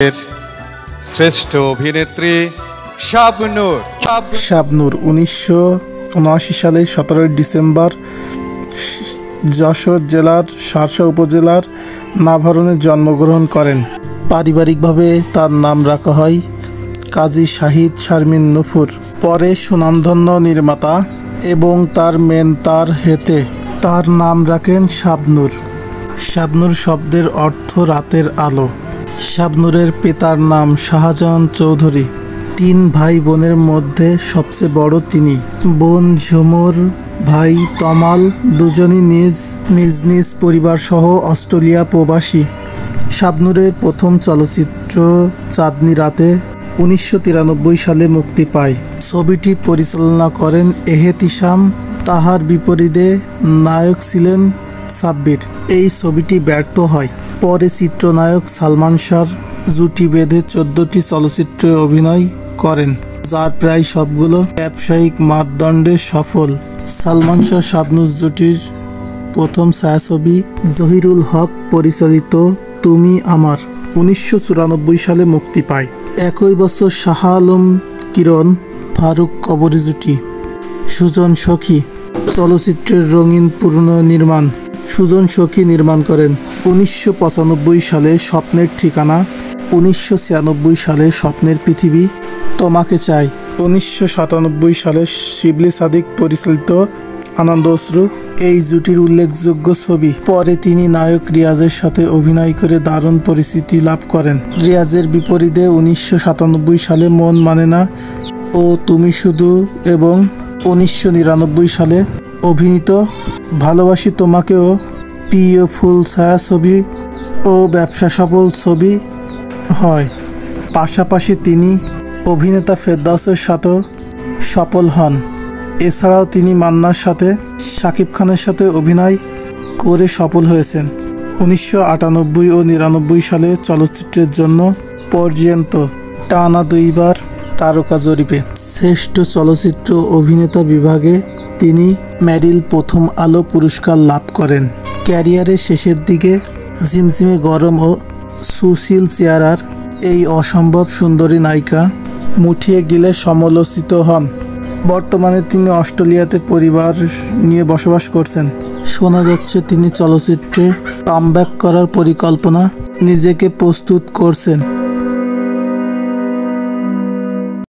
এর শ্রেষ্ঠ অভিনেত্রী শাবনূর। শাবনূর 1979 সালের 17 ডিসেম্বর যশোর জেলার শার্শা উপজেলার নাভারণে জন্মগ্রহণ করেন। পারিবারিকভাবে তার নাম রাখা হয় কাজী শাহিদ শারমিন নুপুর। পরে সুনামধন্য নির্মাতা এবং তার মেনতার হেতে তার নাম রাখেন শাবনূর। শাবনূর শব্দের অর্থ রাতের আলো। শাবনূরের পিতার নাম শাহজাহান চৌধুরী। 3 ভাই বোনের মধ্যে সবচেয়ে বড় তিনি। বোন ঝুমুর, ভাই তমাল দুজনই নিজ নিজ পরিবার সহ অস্ট্রেলিয়া প্রবাসী। শাবনূরের প্রথম চলচ্চিত্র চাঁদনি রাতে 1993 সালে মুক্তি পায়। ছবিটি পরিচালনা করেন এহতেশাম। তাহার বিপরীতে নায়ক ছিলেন সাব্বির। এই ছবিটি ব্যর্থ হয়। পরে চিত্রনায়ক সালমান শাহর জুটি বেঁধে 14টি চলচ্চিত্রে অভিনয় করেন, যার প্রায় সবগুলো ব্যবসায়িক মানদণ্ডে সফল। সালমান শাহ শাবনূর জুটির প্রথম ছায়াছবি জহিরুল হক পরিচালিত তুমি আমার 1994 সালে মুক্তি পায়। একই বছর শাহ আলম কিরণ ফারুক কবরী জুটি সুজন সখী চলচ্চিত্রের রঙিন পুনর্নির্মাণ সুজন সখী নির্মাণ করেন। 1995 সালে স্বপ্নের ঠিকানা, 1996 সালে স্বপ্নের পৃথিবী, তোমাকে চাই, 1997 সালে শিবলি সাদিক পরিচালিত আনন্দ অশ্রু এই জুটির উল্লেখযোগ্য ছবি। পরে তিনি নায়ক রিয়াজের সাথে অভিনয় করে দারুণ পরিচিতি লাভ করেন। রিয়াজের বিপরীতে 1997 সালে মন মানে না ও তুমি শুধু এবং 1999 সালে অভিনীত ভালোবাসি তোমাকেও প্রিয় ফুল ছায়াছবি ও ব্যবসা সফল ছবি হয়। পাশাপাশি তিনি অভিনেতা ফেরদাউসের সাথেও সফল হন। এছাড়াও তিনি মান্নার সাথে শাকিব খানের সাথে অভিনয় করে সফল হয়েছেন। 1998 ও 1999 সালে চলচ্চিত্রের জন্য পর্যন্ত টানা 2 বার তারকা জরিপে শ্রেষ্ঠ চলচ্চিত্র অভিনেতা বিভাগে তিনি মেরিল প্রথম আলো পুরস্কার লাভ করেন। ক্যারিয়ারের শেষের দিকে ঝিমঝিমে গরম ও সুশীল চেহারার এই অসম্ভব সুন্দরী নায়িকা মুঠিয়ে গেলে সমালোচিত হন। বর্তমানে তিনি অস্ট্রেলিয়াতে পরিবার নিয়ে বসবাস করছেন। শোনা যাচ্ছে তিনি চলচ্চিত্রে কামব্যাক করার পরিকল্পনা নিজেকে প্রস্তুত করছেন।